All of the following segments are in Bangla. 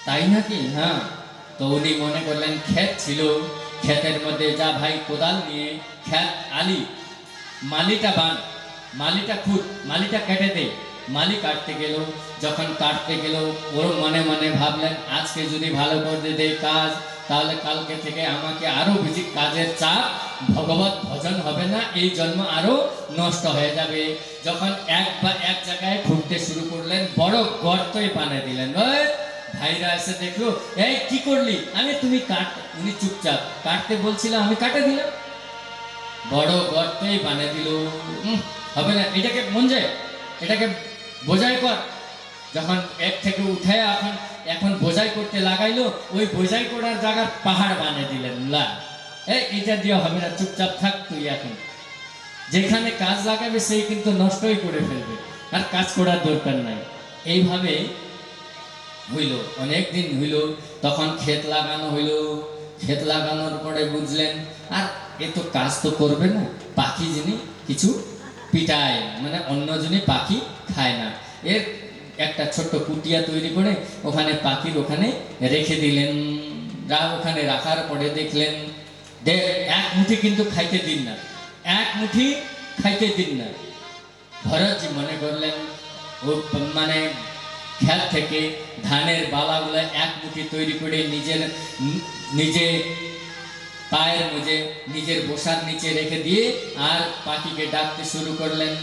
তাই নাকি? হ্যাঁ। তো উনি মনে করলেন ক্ষেত ছিল, ক্ষেতের মধ্যে যা ভাই কোদাল নিয়ে ক্ষেত আলি, মালিটা বান, মালিটা খুদ, মালিটা কেটে দে। মালি কাটতে গেল, যখন কাটতে গেল ওর মনে মনে ভাবলেন আজকে যদি ভালো করে দেয় কাজ, তাহলে কালকে থেকে আমাকে আরো বেশি কাজের চাপ, ভগবত ভজন হবে না, এই জন্ম আরো নষ্ট হয়ে যাবে। যখন এক জায়গায় খুঁড়তে শুরু করলেন, বড় গর্তই বানিয়ে দিলেন। ভাইরা এসে দেখলো, এই কি করলি? আমি তুমি কাট। উনি চুপচাপ, কাটতে বলছিলাম আমি কাটে দিলাম। বড় গর্তই বানিয়ে দিল। হবে না, এটাকে মন যায়, এটাকে বোঝাই কর। যখন এক থেকে উঠে এখন এখন বোঝাই করতে লাগাইলো, ওই বোঝাই করার জায়গার পাহাড় বানিয়ে দিলেন। লা, এটা দিয়ে হবে না, চুপচাপ থাক তুই। এখন যেখানে কাজ লাগাবে সেই কিন্তু নষ্টই করে ফেলবে, আর কাজ করার দরকার নাই। এইভাবে হইল, অনেক দিন হইল। তখন ক্ষেত লাগানো হইল। ক্ষেত লাগানোর পরে বুঝলেন আর এ তো কাজ তো করবে না, পাখি যিনি কিছু পিটায়, মানে অন্য জনে পাখি খায় না। এর একটা ছোট্ট কুটিয়া তৈরি করে ওখানে পাখির ওখানে রেখে দিলেন। ওখানে রাখার পরে দেখলেন এক মুঠি কিন্তু খাইতে দিন না, এক মুঠি খাইতে দিন না। ভরতজি মনে করলেন ও মানে ক্ষেত থেকে ধানের বালাগুলো এক মুঠি তৈরি করে নিজে পায়ের মধ্যে নিজের বসার নিচে রেখে দিয়ে আর পাখিকে ডাকতে শুরু করলেন।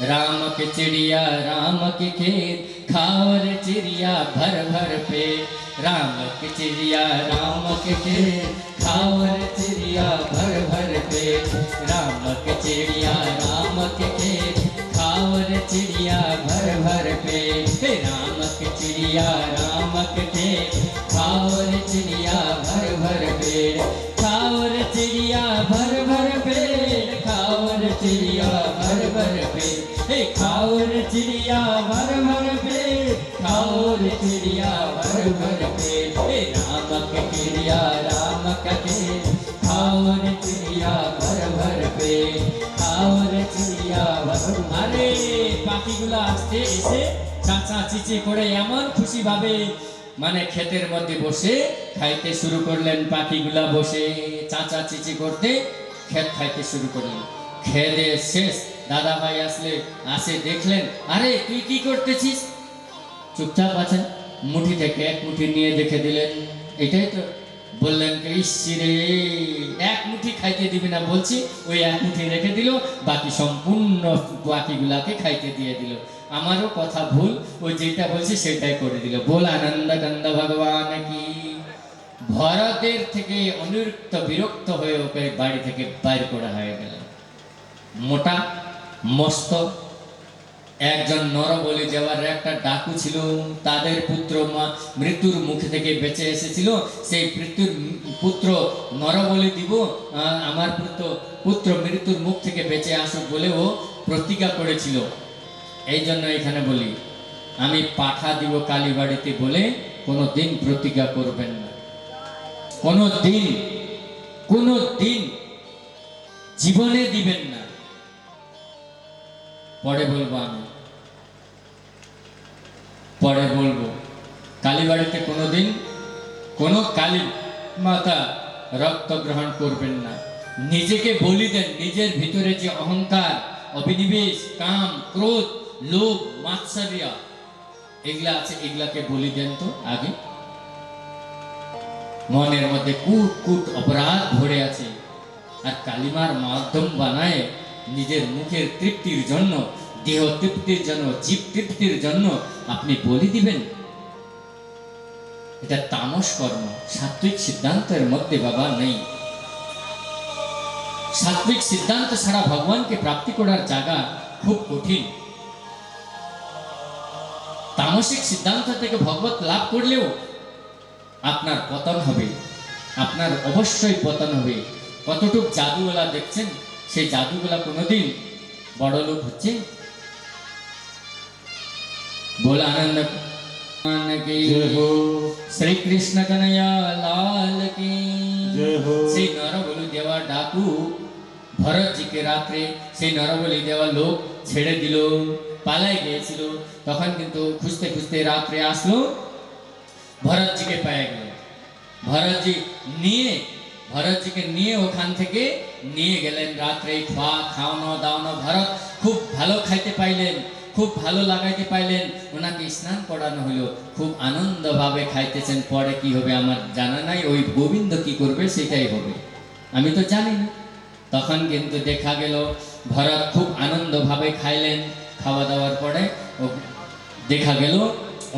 राम के चिड़िया राम के खेत खाओ रे चिड़िया भर भर पेट। राम के चिड़िया राम के खेत खाओ रे चिड़िया भर भर पेट। राम के चिड़िया राम के खेत खाओ रे चिड़िया भर भर पेट। राम के चिड़िया राम के खेत खाओ रे चिड़िया भर भर पेट। खाओ रे चिड़िया भर भर पेट, खाओ रे चिड़िया भर भर पेट। खाओ रे चिड़िया भर भर पेट, खाओ रे चिड़िया भर भर पेट। राम के चिड़िया राम के खेत खाओ रे चिड़िया भर भर पेट। खाओ रे चिड़िया भर। আরে পাখিগুলো আসতে এসে চাচা চিচি করে এমন খুশি ভাবে মানে ক্ষেতের মধ্যে বসে খাইতে শুরু করলেন। পাখিগুলা বসে চাচা চিচি করতে ক্ষেত খাইতে শুরু করলেন। খেয়ে শেষ, দাদা ভাই আসে দেখলেন, আরে তুই কি করতেছিস? চুপচাপ আছেন, মুঠি থেকে এক মুঠি নিয়ে দেখে দিলেন। এটাই তো বললেন, ইসরে এক মুঠি খাইতে দিবি না বলছি, ওই এক মুঠি রেখে দিল, বাকি সম্পূর্ণ বাকিগুলাকে খাইতে দিয়ে দিল। আমারও কথা ভুল, ওই যেটা বলছি সেটাই করে দিল। বল আনন্দ কান্দ ভগবান কি। ভরতের থেকে অনিরুক্ত বিরক্ত হয়ে ওকে বাড়ি থেকে বাইর করা হয়ে গেল। মোটা মস্ত একজন নরবলি দেওয়ার একটা ডাকু ছিল, তাদের পুত্র মৃত্যুর মুখ থেকে বেঁচে এসেছিল। সেই পুত্র নরবলি দিব, আমার পুত্র মৃত্যুর মুখ থেকে বেঁচে আসুক বলে ও প্রতিজ্ঞা করেছিল। এই জন্য এখানে বলি, আমি পাঠা দিব কালীবাড়িতে বলে কোনো দিন প্রতিজ্ঞা করবেন না, কোনো দিন জীবনে দিবেন না। পরে বলবো কালীবাড়িতে কোনোদিন কোনো কালী মাতা রক্ত গ্রহণ করবেন না। নিজেকে বলি দেন, নিজের ভিতরে যে অহংকার, অভিনিবেশ, কাম, ক্রোধ, লোভ, মাৎসর্য এগুলা আছে, এগুলাকে বলি দেন তো আগে। মনের মধ্যে কুট অপরাধ ভরে আছে, আর কালিমার মাধ্যম বানায় নিজের মুখের তৃপ্তির জন্য, দেহ তৃপ্তির জন্য, জীব তৃপ্তির জন্য আপনি বলি দিবেন। এটা তামস কর্ম, সাত্বিক সিদ্ধান্তের মধ্যে বাবা নেই। সাত্বিক সিদ্ধান্ত ছাড়া ভগবানকে প্রাপ্তি করার জায়গা খুব কঠিন। তামসিক সিদ্ধান্ত থেকে ভগবত লাভ করলেও আপনার পতন হবে, আপনার অবশ্যই পতন হবে। কতটুক জাদুওয়ালা দেখছেন, সেই জাদুগুলা কোনোদিন বড় লোক হচ্ছে? बोल आनंद की श्री कृष्ण कन्हैया लाल की সেই নরবলি দেওয়া ডাকু ভরতজিকে রাত্রে সেই নরবলি দেওয়া লোক ছেড়ে দিল, পালাই গিয়েছিল। তখন কিন্তু খুঁজতে খুঁজতে রাত্রে আসলো। ভরতজিকে পেয়ে গেল। ভরতজি নিয়ে ভরতজিকে নিয়ে ওখান থেকে নিয়ে গেলেন। রাত্রে খাওয়ানো দাওয়ানো, ভরত খুব ভালো খাইতে পাইলেন, খুব ভালো লাগাইতে পাইলেন। ওনাকে স্নান করানো হলো, খুব আনন্দভাবে খাইতেছেন। পরে কি হবে আমার জানা নাই, ওই গোবিন্দ কি করবে সেটাই হবে, আমি তো জানি না। তখন কিন্তু দেখা গেল ভরত খুব আনন্দভাবে খাইলেন। খাওয়া দাওয়ার পরে দেখা গেল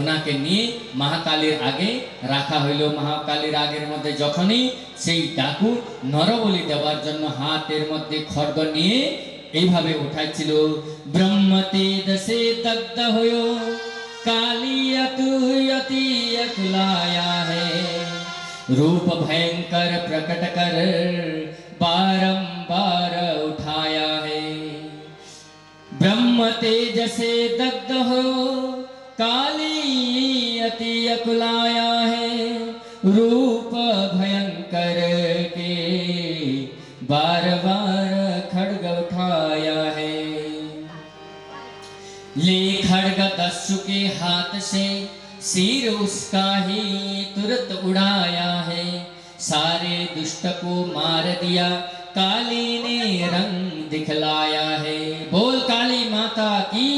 ওনাকে নিয়ে মহাকালীর আগে রাখা হইল। মহাকালীর আগের মধ্যে যখনই সেই ডাকু নরবলি দেওয়ার জন্য হাতের মধ্যে খড়গ নিয়ে এইভাবে উঠাইছিল, ব্রহ্মতে দশে দগ্ধ হয়ো কালিয়তি अकुलाया है रूप भयंकर प्रकट कर बारंबार उठाया है। ब्रह्म तेज से दग्ध हो काली अति अकुलाया है रूप भयंकर के बार बार खड्ग उठाया है। ले खड्ग दस्यु के हाथ से सिर उसका ही तुरंत उड़ाया है। सारे दुष्ट को मार दिया काली ने रंग दिखलाया है। बोल काली माता की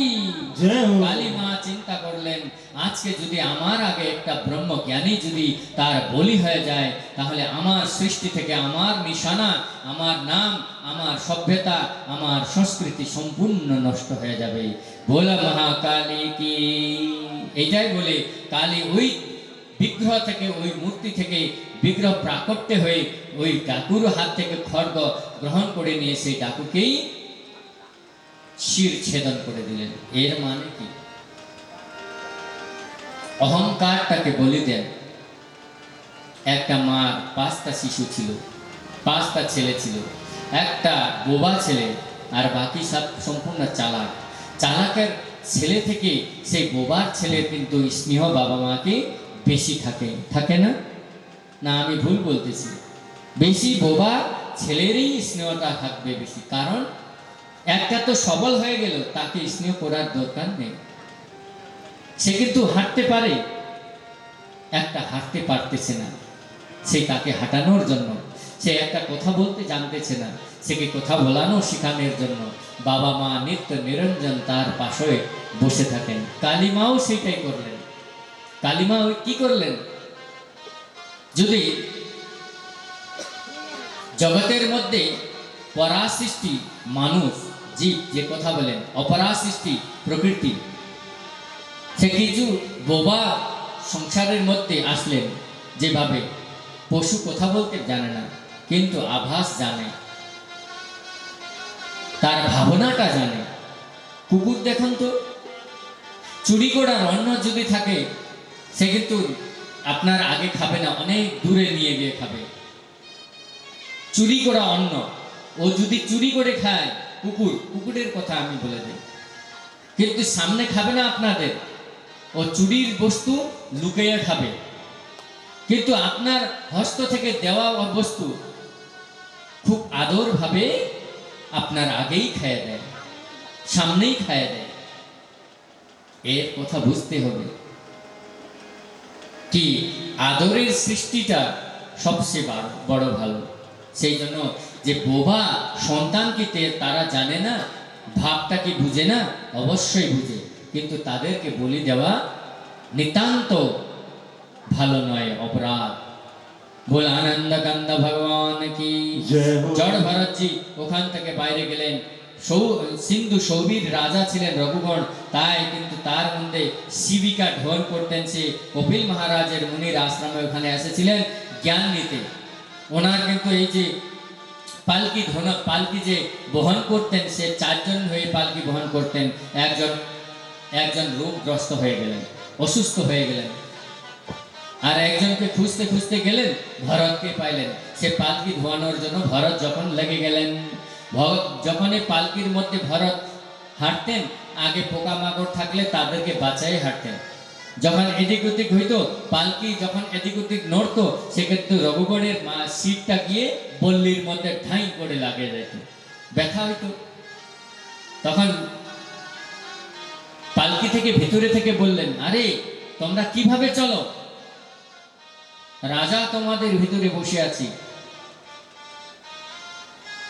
जय। काली माँ चिंता করলেন, আজকে যদি আমার আগে একটা ব্রহ্মজ্ঞানী যদি তার বলি হয়ে যায়, তাহলে আমার সৃষ্টি থেকে আমার নিশানা, আমার নাম, আমার সভ্যতা, আমার সংস্কৃতি সম্পূর্ণ নষ্ট হয়ে যাবে। বলা মহাকালী কি। এইটাই বলে কালী ওই বিগ্রহ থেকে, ওই মূর্তি থেকে বিগ্রহ প্রাকট্য হয়ে ওই ডাকুর হাত থেকে খড়গ গ্রহণ করে নিয়ে সেই ডাকুকেই শির ছেদন করে দিলেন। এর মানে কি? অহংকারটাকে বলি দেন। একটা মার 5টা শিশু ছিল, 5টা ছেলে ছিল। একটা বোবা ছেলে আর বাকি সব সম্পূর্ণ চালাক। চালাকের ছেলে থেকে সেই বোবার ছেলের কিন্তু স্নেহ বাবা মাকে বেশি থাকে না? না আমি ভুল বলতেছি? বেশি বোবা ছেলেরই স্নেহটা থাকবে বেশি, কারণ একটা তো সবল হয়ে গেল, তাকে স্নেহ করার দরকার নেই। সে কিন্তু হাঁটতে পারে, একটা হাঁটতে পারতেছে না, সে তাকে হাঁটানোর জন্য। সে একটা কথা বলতে জানতেছে না, সেকে কথা বলানো শেখানোর জন্য বাবা মা নিত্য নিরঞ্জন তার পাশে বসে থাকেন। কালীমাও সেটাই করলেন। কালীমা কি করলেন? যদি জগতের মধ্যে পরাসৃষ্টি মানুষ জীব যে কথা বলেন, অপরাসৃষ্টি প্রকৃতি, সে কিছু বোবা সংসারের মধ্যে আসলেন। যেভাবে পশু কথা বলতে জানে না, কিন্তু আভাস জানে, তার ভাবনাটা জানে। কুকুর দেখুন তো, চুরি করার অন্ন যদি থাকে, সে কিন্তু আপনার আগে খাবে না, অনেক দূরে নিয়ে গিয়ে খাবে। চুরি করা অন্ন ও যদি চুরি করে খায়, কুকুরের কথা আমি বলে দিই, কিন্তু সামনে খাবে না আপনাদের, ও চুরির বস্তু লুকিয়ে খাবে। কিন্তু আপনার হস্ত থেকে দেওয়া বস্তু খুব আদর ভাবে আপনার আগেই খাইয়ে দেয়, সামনেই খাইয়ে দেয়। এর কথা বুঝতে হবে কি আদরের সৃষ্টিটা সবচেয়ে বড় ভালো। সেই জন্য যে বোবা সন্তানকে তারা জানে না, ভাবটা কি বুঝে না? অবশ্যই বুঝে, কিন্তু তাদেরকে বলি দেওয়া নিতান্ত ভালো নয়, অপরাধ। বল আনন্দ কান্দ ভগবান কি জড়। ভরতজি ওখান থেকে বাইরে গেলেন। সিন্ধু সৌবীর রাজা ছিলেন রঘুগণ, তাই কিন্তু তার মধ্যে শিবিকা ঢোল করতেন। সে কপিল মহারাজের মুনির আশ্রমে ওখানে এসেছিলেন জ্ঞান নিতে। ওনার কিন্তু এই যে পালকি যে বহন করতেন, সে 4 জন হয়ে পালকি বহন করতেন। একজন রোগগ্রস্ত হয়ে গেলেন, অসুস্থ হয়ে গেলেন, আর একজনকে খুঁজতে খুঁজতে গেলেন, ভরতকে পাইলেন। সে পালকি ধোয়ানোর জন্য ভরত যখন লেগে গেলেন, যখন এই পালকির মধ্যে ভরত হাঁটতেন, আগে পোকামাকড় থাকলে তাদেরকে বাঁচাই হাঁটতেন। যখন এদিক ওদিক হইতো, পালকি যখন এদিক ওদিক নড়তো, সেক্ষেত্রে রঘুগণের সিটটা গিয়ে বল্লির মধ্যে ঠাঁই করে লাগে যেত, ব্যথা হইতো। তখন পালকি থেকে ভিতরে থেকে বললেন, আরে তোমরা কিভাবে চলো? রাজা তোমাদের ভিতরে বসে আছি,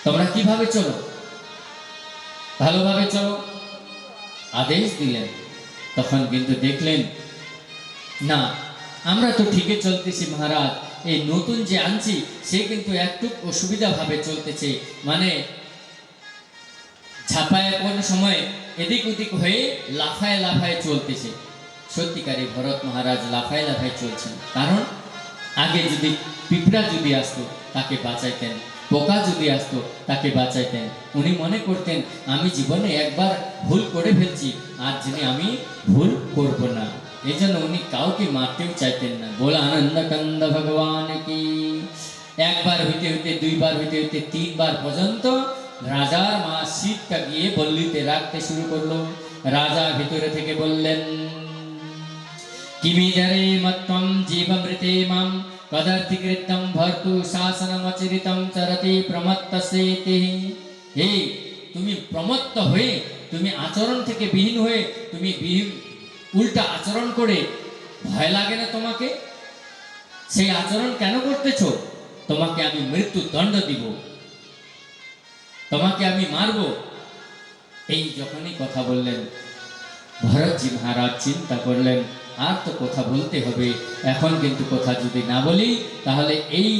তোমরা কিভাবে চলো, ভালোভাবে চলো, আদেশ দিলেন। তখন কিন্তু দেখলেন না, আমরা তো ঠিকই চলতেছি মহারাজ, এই নতুন যে আনছি সে কিন্তু একটু অসুবিধা ভাবে চলতেছে, মানে ঝাঁপায় কোন সময় এদিক ওদিক হয়ে লাফায় লাফায় চলতেছে। সত্যিকারী ভরত মহারাজ লাফায় লাফায় চলছেন, কারণ আগে যদি পিঁপড়া যদি আসতো তাকে বাঁচাইতেন, পোকা যদি আসতো তাকে বাঁচাইতেন। উনি মনে করতেন আমি জীবনে একবার ভুল করে ফেলছি, আর যিনি আমি ভুল করব না, এই জন্য উনি কাউকে মারতেও চাইতেন না। বলে আনন্দ কান্দ ভগবান কি। একবার হইতে হইতে, দুইবার হইতে হইতে, তিনবার পর্যন্ত রাজার মা শীতটা গিয়ে বল্লিতে রাখতে শুরু করলো। রাজা ভিতরে থেকে বললেন, কিমিদরে মত্তম জীবমৃতে মাম কদর্থিকৃতম ভর্তু শাসনমচরিতম চরতি প্রমত্তসেতি। হে, তুমি প্রমত্ত হয়ে, তুমি আচরণ থেকে বিহীন হয়ে, তুমি উল্টা আচরণ করে, ভয় লাগে না তোমাকে? সেই আচরণ কেন করতেছো? তোমাকে আমি মৃত্যু দণ্ড দিব, তোমাকে আমি মারব। এই যখনই কথা বললেন, ভরতজি মহারাজ চিন্তা করলেন আর তো কথা বলতে হবে, এখন কিন্তু কথা যদি না বলি তাহলে এই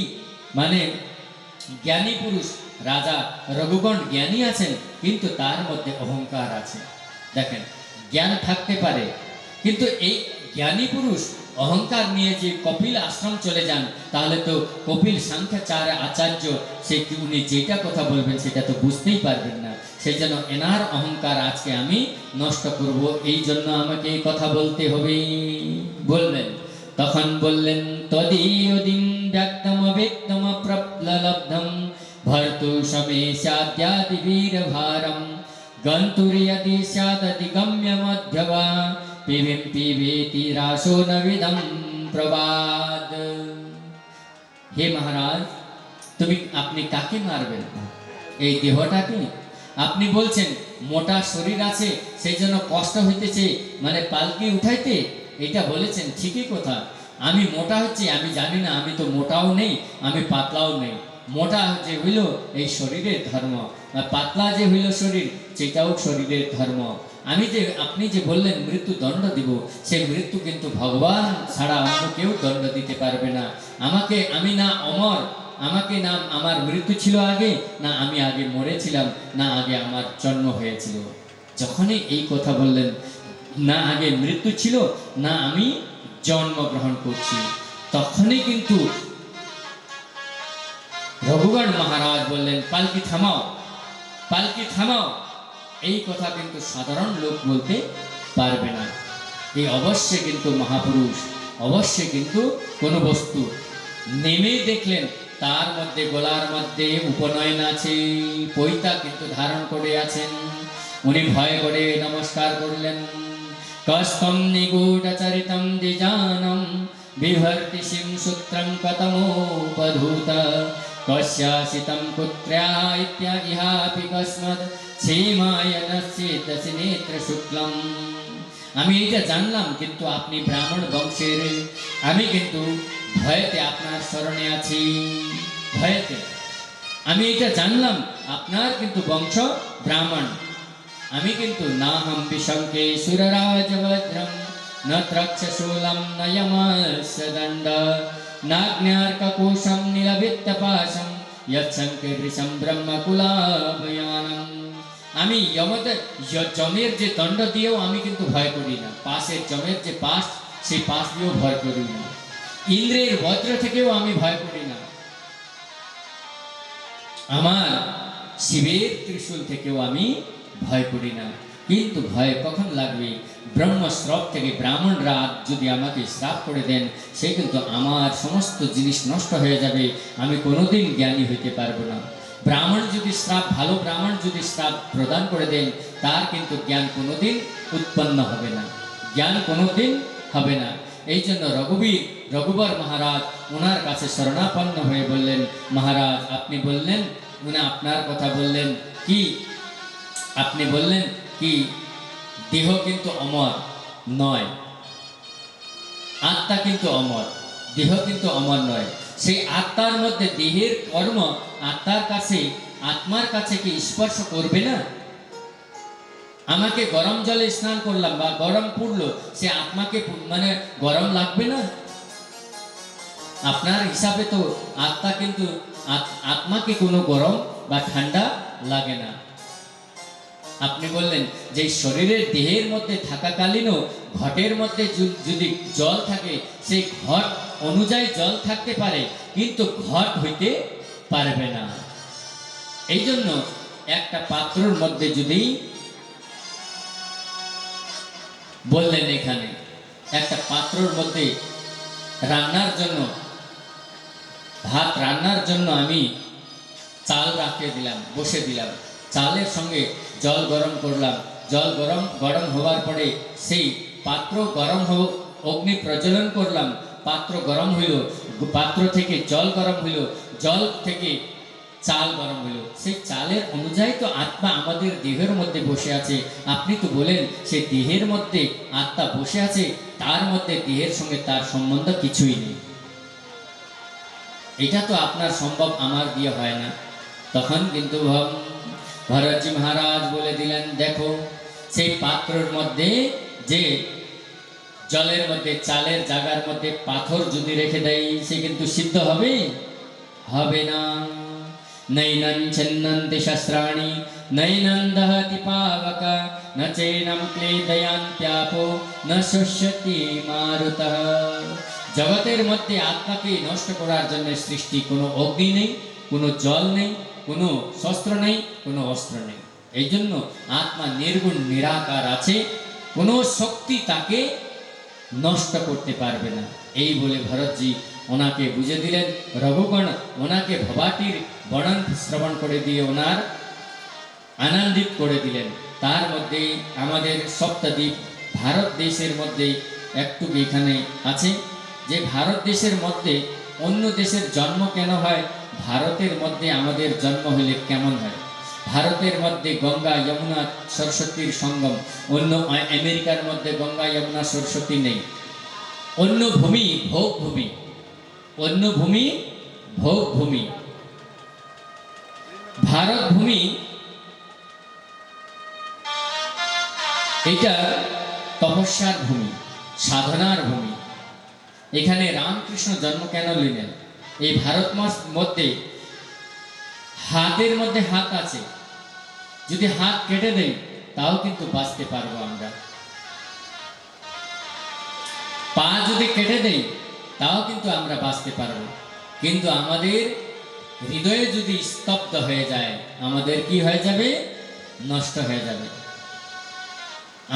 মানে জ্ঞানী পুরুষ রাজা রঘুগণ জ্ঞানী আছেন, কিন্তু তার মধ্যে অহংকার আছে। দেখেন, জ্ঞান থাকতে পারে, কিন্তু এই জ্ঞানী পুরুষ অহংকার নিয়ে যে কপিল আশ্রম চলে যান, তাহলে তো কপিল সাংখ্যাচার আচার্য, সে উনি যেটা কথা বলবেন সেটা তো বুঝতেই পারবেন না। সেই জন্য এনার অহংকার আজকে আমি নষ্ট করব, এই জন্য আমাকে এই কথা বলতে হবে। বললেন, তখন বললেন, তদীয়দিন ব্যক্তম ব্যক্তম প্রপ্ললব্ধম ভর্তু সমে স্যাদ্যাদি বীর ভারম গন্তুর্যদি স্যাদতি গম্য মধ্যবা পিবিম পিবেতি রাসো নবিদম প্রবাদ। হে মহারাজ, আপনি কাকে মারবেন? এই দেহটাকে? আপনি বলছেন মোটা শরীর আছে সেই জন্য কষ্ট হইতেছে, মানে পালকি উঠাইতে, এটা বলেছেন ঠিকই কথা। আমি মোটা হচ্ছি আমি জানি না, আমি তো মোটাও নেই, আমি পাতলাও নেই। মোটা যে হইল এই শরীরের ধর্ম, আর পাতলা যে হইল শরীর, সেটাও শরীরের ধর্ম। আপনি যে বললেন মৃত্যু দণ্ড দিব, সেই মৃত্যু কিন্তু ভগবান ছাড়া অন্য কেউ দণ্ড দিতে পারবে না আমাকে। আমি না অমর, আমাকে না আমার মৃত্যু ছিল আগে, না আমি আগে মরেছিলাম, না আগে আমার জন্ম হয়েছিল। যখনই এই কথা বললেন, না আগে মৃত্যু ছিল, না আমি জন্মগ্রহণ করছি, তখনই কিন্তু রঘুগণ মহারাজ বললেন, পালকি থামাও, পালকি থামাও। এই কথা কিন্তু সাধারণ লোক বলতে পারবে না। এই অবশ্যই কিন্তু মহাপুরুষ, অবশ্যই কিন্তু কোনো বস্তু নেমে দেখলেন তার মধ্যে গলার মধ্যে উপনয়ন আছে, পৈতা কিন্তু ধারণ করে আছেন। উনি ভয় করে নমস্কার করলেন। কস্তম নিগূঢ়চরিতম দ্বিজানম বিভর্তি সিং সূত্রং কতমোপধূত কস্যাসিতম কুত্র্যা ইত্যাদিহাপি কস্মৎ শ্রীমায়নস্যেদসি নেত্র শুক্লম। আমি এটা জানলাম, কিন্তু আপনি ব্রাহ্মণ বংশের, আমি কিন্তু ভয়েতে আপনার শরণে আছি, ভয়েতে। আমি এটা জানলাম আপনার কিন্তু বংশ ব্রাহ্মণ। আমি কিন্তু নাহম বিশঙ্কে সুররাজবজ্রম ন ত্রক্ষশূলম নয়মস্য দণ্ড নাগ্ন্যার্ককুশম নীলভিত্তপাশম যৎসঙ্কে বৃষম ব্রহ্মকুলাভয়ানম। আমি যমের যে দণ্ড দিয়েও আমি কিন্তু ভয় করি না, পাশের যমের যে পাশ, সেই পাশ দিয়েও ভয় করি না, ইন্দ্রের বজ্র থেকেও আমি ভয় করি না, আমার শিবের ত্রিশূল থেকেও আমি ভয় করি না। কিন্তু ভয় কখন লাগবে? ব্রহ্মশ্রপ থেকে ব্রাহ্মণরা যদি আমাকে শ্রাপ করে দেন, সে কিন্তু আমার সমস্ত জিনিস নষ্ট হয়ে যাবে, আমি কোনোদিন জ্ঞানী হইতে পারবো না। ব্রাহ্মণ যদি শ্রাপ, ভালো ব্রাহ্মণ যদি শ্রাপ প্রদান করে দেন, তার কিন্তু জ্ঞান কোনোদিন উৎপন্ন হবে না, জ্ঞান কোনোদিন হবে না। এই জন্য রঘুবর মহারাজ ওনার কাছে শরণাপন্ন হয়ে বললেন, মহারাজ আপনি বললেন, উনি আপনার কথা বললেন কি, আপনি বললেন কি দেহ কিন্তু অমর নয়, আত্মা কিন্তু অমর। দেহ কিন্তু অমর নয়। সেই আত্মার মধ্যে দেহের কর্ম আত্মার কাছে, আত্মার কাছে কি স্পর্শ করবে না? আমাকে গরম জলে স্নান করলাম বা গরম পড়লো, সে আত্মাকে মানে গরম লাগবে না? আপনার হিসাবে তো আত্মা কিন্তু আত্মাকে কোনো গরম বা ঠান্ডা লাগে না। আপনি বললেন যে শরীরের দেহের মধ্যে থাকাকালীনও ঘটের মধ্যে যদি জল থাকে, সেই ঘট অনুযায়ী জল থাকতে পারে, কিন্তু ঘট হইতে পারবে না। এই জন্য একটা পাত্রের মধ্যে যদি বললেন, এখানে একটা পাত্রের মধ্যে রান্নার জন্য, ভাত রান্নার জন্য আমি চাল রাখতে দিলাম, বসে দিলাম, চালের সঙ্গে জল গরম করলাম, জল গরম হওয়ার পরে সেই পাত্র গরম অগ্নি প্রজ্বলন করলাম, পাত্র গরম হইল, পাত্র থেকে জল গরম হইল, জল থেকে চাল গরম হইল। সেই চালের অনুযায়ী তো আত্মা আমাদের দেহের মধ্যে বসে আছে। আপনি তো বলেন সেই দেহের মধ্যে আত্মা বসে আছে, তার মধ্যে দেহের সঙ্গে তার সম্বন্ধ কিছুই নেই। এটা তো আপনার সম্ভব, আমার দিয়ে হয় না। তখন কিন্তু ভরতজি মহারাজ বলে দিলেন, দেখো সেই পাত্রের মধ্যে যে জলের মধ্যে, চালের জায়গার মধ্যে পাথর যদি রেখে দেয়, সে কিন্তু সিদ্ধ হবে? হবে না। নৈনং ছিন্নন্তি শস্ত্রাণি নৈনং দহতি পাবক ন চেনং ক্লেদয়ান্ত্যাপো ন শুষ্যতি মারুতঃ। জগতের মধ্যে আত্মাকে নষ্ট করার জন্য সৃষ্টি কোনো অগ্নি নেই, কোনো জল নেই, কোনো শস্ত্র নেই, কোনো অস্ত্র নেই। এই জন্য আত্মা নির্গুণ নিরাকার আছে, কোনো শক্তি তাকে নষ্ট করতে পারবে না। এই বলে ভরতজি ওনাকে বুঝে দিলেন। রঘুগণ ওনাকে ভবাটির বর্ণন শ্রবণ করে দিয়ে ওনার আনন্দিত করে দিলেন। তার মধ্যে আমাদের সপ্তদ্বীপ ভারত দেশের মধ্যে একটু এখানে আছে যে ভারত দেশের মধ্যে অন্য দেশের জন্ম কেন হয়, ভারতের মধ্যে আমাদের জন্ম হলে কেমন হয়? ভারতের মধ্যে গঙ্গা যমুনা সরস্বতীর সঙ্গম, অন্য আমেরিকার মধ্যে গঙ্গা যমুনা সরস্বতী নেই। অন্য ভূমি ভোগ ভূমি, অন্য ভূমি ভোগ ভূমি। ভারত ভূমি এটা তপস্যার ভূমি, সাধনার ভূমি। এখানে রামকৃষ্ণ জন্ম কেন নিলেন? এই ভারত মধ্যে হাতের মধ্যে হাত আছে, যদি হাত কেটে দেই তাও কিন্তু বাঁচতে পারবো আমরা। পা যদি কেটে দেই তাও কিন্তু আমরা বাঁচতে পারবো। কিন্তু আমাদের হৃদয়ে যদি স্তব্ধ হয়ে যায়, আমাদের কি হয়ে যাবে? নষ্ট হয়ে যাবে।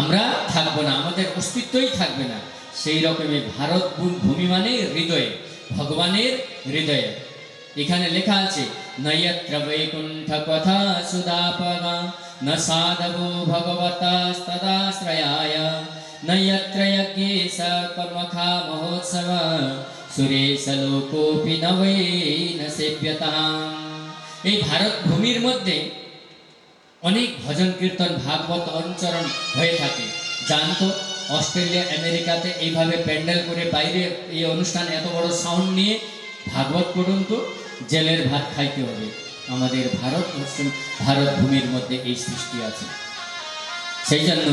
আমরা থাকবো না, আমাদের অস্তিত্বই থাকবে না। সেই রকমই ভারত ভূমি মানে হৃদয়ে, ভগবানের হৃদয়ে। এখানে লেখা আছে, নয়ত্র বৈকুণ্ঠ কথা সুদাপগা ন সাধবো ভগবতস্তদাশ্রয়ায় নয়ত্র যজ্ঞেশ কর্মখা মহোৎসব সুরেশ লোকোপি ন বৈ ন সেব্যতাম। এই ভারত ভূমির মধ্যে অনেক ভজন কীর্তন ভাগবত অনুচরণ হয়ে থাকে। জানতো অস্ট্রেলিয়া আমেরিকাতে এইভাবে প্যান্ডেল করে বাইরে এই অনুষ্ঠান এত বড় সাউন্ড নিয়ে ভাগবত পড়ুন তো জেলের ভাত খাইতে হবে। আমাদের ভারত ভূমির মধ্যে এই সৃষ্টি আছে। সেই জন্য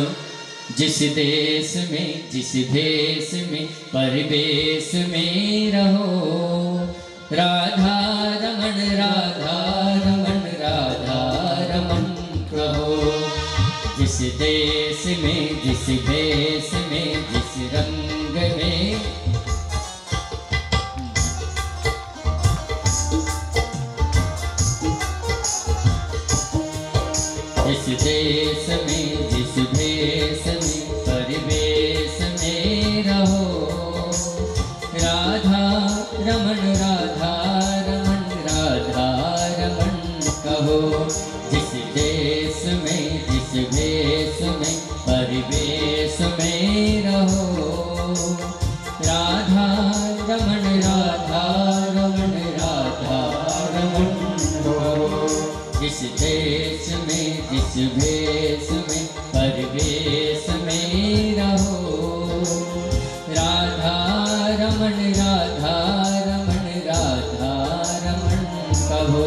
जिस देश में जिस भेष में परिवेश में रहो राधा रमन राधा रमन राधा रमन कहो। जिस देश में जिस भेष में जिस रंग में जिस देश में जिस भेष में परिवेश में रहो राधा रमन राधा रमन राधा रमन कहो। जिस देश में जिस भेष में परिवेश में रहो राधा रमन राधा रमन राधा रमन कहो। जिस देश में जिस भेष में परिवेश में रहो राधा रमन राधा राधा रमण कहो।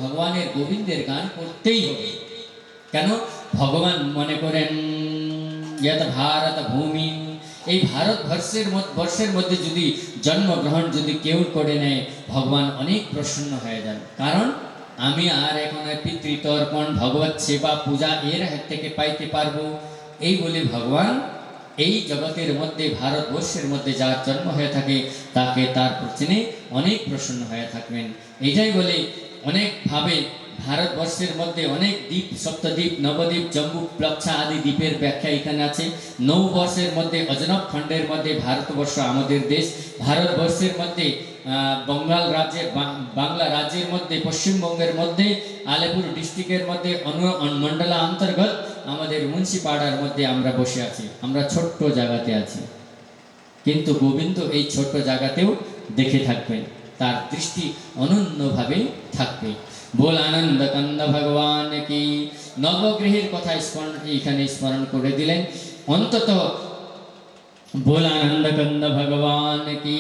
ভগবানের গোবিন্দের গান করতেই হবে। কেন? ভগবান মনে করেন यत भारत ভূমি, এই ভারতবর্ষের মধ্যে যদি জন্মগ্রহণ যদি কেউ করে নেয়, ভগবান অনেক প্রসন্ন হয়ে যান। কারণ আমি আর এখন পিতৃতর্পণ, ভগবত সেবা, পূজা এর হাত থেকে পাইতে পারবো, এই বলে ভগবান এই জগতের মধ্যে ভারতবর্ষের মধ্যে যার জন্ম হয়ে থাকে তাকে তার প্রতি অনেক প্রসন্ন হয়ে থাকবেন। এইটাই বলে অনেকভাবে ভারতবর্ষের মধ্যে অনেক দ্বীপ, সপ্তদ্বীপ, নবদ্বীপ, জম্বু, প্লক্ষা আদি দ্বীপের ব্যাখ্যা এখানে আছে। 9 বর্ষের মধ্যে অজনব খণ্ডের মধ্যে ভারতবর্ষ আমাদের দেশ, ভারতবর্ষের মধ্যে বাংলা রাজ্যের মধ্যে, পশ্চিমবঙ্গের মধ্যে, আলিপুর ডিস্ট্রিক্টের মধ্যে, মন্ডলা অন্তর্গত আমাদের মুন্সিপাড়ার মধ্যে আমরা বসে আছি। আমরা ছোট্ট জায়গাতে আছি, কিন্তু গোবিন্দ এই ছোট্ট জায়গাতেও দেখে থাকবেন, তার দৃষ্টি অনন্যভাবে থাকবে। बोल आनंद कंद भगवान की। नवग्रহের কথা এখানে স্মরণ করে দিলেন। অন্তত बोल आनंद कंद भगवान की।